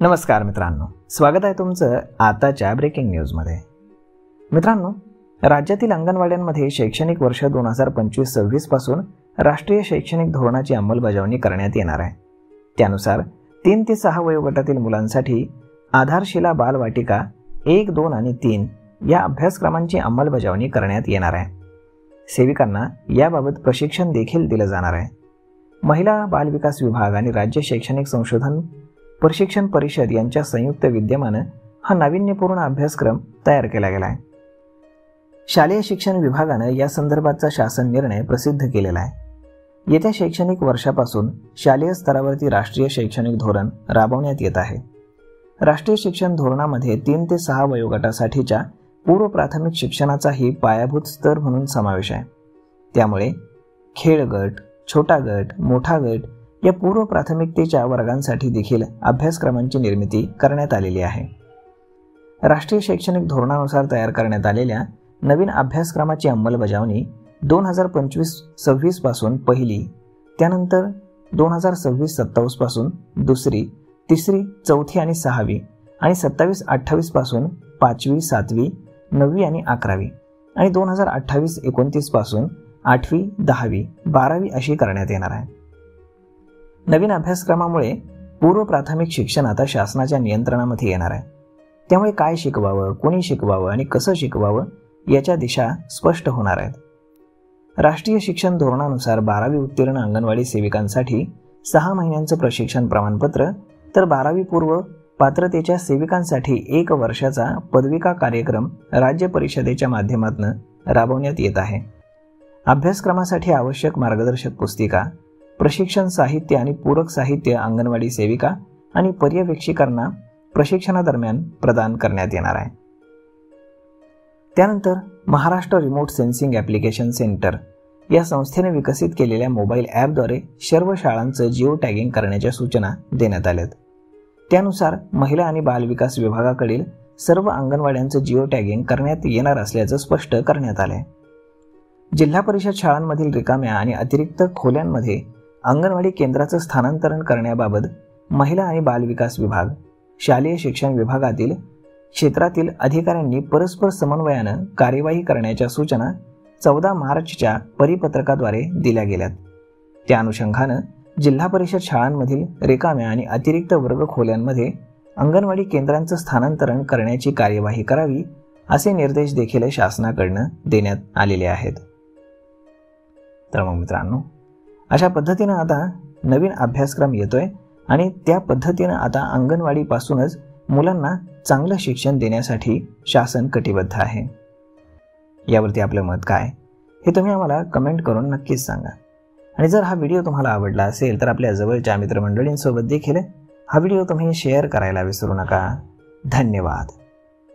नमस्कार मित्रांनो, स्वागत आहे तुमचं आताच्या ब्रेकिंग न्यूजमध्ये। मित्रांनो, राज्यातील अंगणवाड्यांमध्ये शैक्षणिक वर्ष 2025-26 पासून राष्ट्रीय शैक्षणिक धोरणाची अंमलबजावणी करण्यात येणार आहे। त्यानुसार 3 ते 6 वयोगटातील मुलांसाठी आधारशिला बालवाटिका 1, 2 आणि 3 या अभ्यासक्रमांची अंमलबजावणी करण्यात येणार आहे। सेविकांना याबाबत प्रशिक्षण देखील दिले जाणार आहे। महिला बाल विकास विभाग आणि राज्य शैक्षणिक संशोधन प्रशिक्षण परिषद यांच्या संयुक्त विद्यमाने हा नाविन्यपूर्ण अभ्यासक्रम तयार केला गेला आहे। शालेय शिक्षण विभागाने या संदर्भाचा शासन निर्णय प्रसिद्ध केलेला आहे। येत्या शैक्षणिक वर्षापासून शालेय स्तरावरती राष्ट्रीय शैक्षणिक धोरण राबवण्यात येत आहे। राष्ट्रीय शिक्षण धोरणामध्ये 3 ते 6 वयोगटासाठीच्या पूर्व प्राथमिक शिक्षणाचाही पायाभूत स्तर म्हणून समावेश आहे। त्यामुळे खेळ गट, छोटा गट, मोठा गट या पूर्व प्राथमिकतेच्या वर्गांसाठी देखील अभ्यासक्रमांची निर्मिती करण्यात आलेली आहे। राष्ट्रीय शैक्षणिक धोरणानुसार तयार करण्यात आलेल्या नवीन अभ्यासक्रमाची अंमलबजावणी 2025-26 पासून पहिली, त्यानंतर 2026-27 पासून दुसरी, तिसरी, चौथी आणि 6वी आणि 27-28 पासून 5वी, 7वी, 9वी आणि 11वी आणि 2028-29 पासून 8वी, 10वी, 12वी अशी करण्यात येणार आहे। नवीन अभ्यासक्रमामुळे पूर्व प्राथमिक शिक्षण आता शासनाच्या नियंत्रणामध्ये येणार आहे। त्यामुळे काय शिकवावं, कोणी शिकवावं आणि कसं शिकवावं याच्या दिशा स्पष्ट होणार आहेत। राष्ट्रीय शिक्षण धोरणानुसार 12वी उत्तीर्ण अंगणवाडी सेविकांसाठी 6 महिन्यांचं प्रशिक्षण प्रमाणपत्र, तर 12वी पूर्व पात्रतेच्या सेविकांसाठी 1 वर्षाचा पदविका कार्यक्रम राज्य परिषदेच्या माध्यमातून राबवण्यात येत आहे। अभ्यासक्रमासाठी आवश्यक मार्गदर्शक पुस्तिका, प्रशिक्षण साहित्य आणि पूरक साहित्य अंगणवाडी सेविका आणि पर्यवेक्षिकांना प्रशिक्षणादरम्यान प्रदान करण्यात येणार आहे। त्यानंतर Maharashtra remote sensing application centre या संस्थेने विकसित केलेल्या मोबाईल ॲपद्वारे सर्व शाळांचं जिओ टॅगिंग करण्याच्या सूचना देण्यात आल्यात। त्यानुसार महिला आणि बाल विकास विभागाकडील सर्व अंगणवाड्यांचं जिओ टॅगिंग करण्यात येणार असल्याचं स्पष्ट करण्यात आलं आहे। जिल्हा परिषद शाळांमधील रिकाम्या आणि अतिरिक्त खोल्यांमध्ये अंगणवाडी केंद्राचं स्थानांतरण करण्याबाबत महिला आणि बाल विकास विभाग, शालेय शिक्षण विभागातील क्षेत्रातील अधिकाऱ्यांनी परस्पर समन्वयानं कार्यवाही करण्याच्या सूचना 14 मार्चच्या परिपत्रकाद्वारे दिल्या गेल्यात। त्या अनुषंगानं जिल्हा परिषद शाळांमधील रिकाम्या आणि अतिरिक्त वर्ग खोल्यांमध्ये अंगणवाडी केंद्रांचं स्थानांतरण करण्याची कार्यवाही करावी असे निर्देश देखील शासनाकडून देण्यात आलेले आहेत। तर मग मित्रांनो, अशा पद्धतीने आता नवीन अभ्यासक्रम येतोय आणि त्या पद्धतीने आता अंगणवाडीपासूनच मुलांना चांगलं शिक्षण देण्यासाठी शासन कटिबद्ध आहे। यावरती आपलं मत काय हे तुम्ही आम्हाला कमेंट करून नक्कीच सांगा। आणि जर हा व्हिडिओ तुम्हाला आवडला असेल तर आपल्या जवळच्या मित्रमंडळींसोबत देखील हा व्हिडिओ तुम्ही शेअर करायला विसरू नका। धन्यवाद।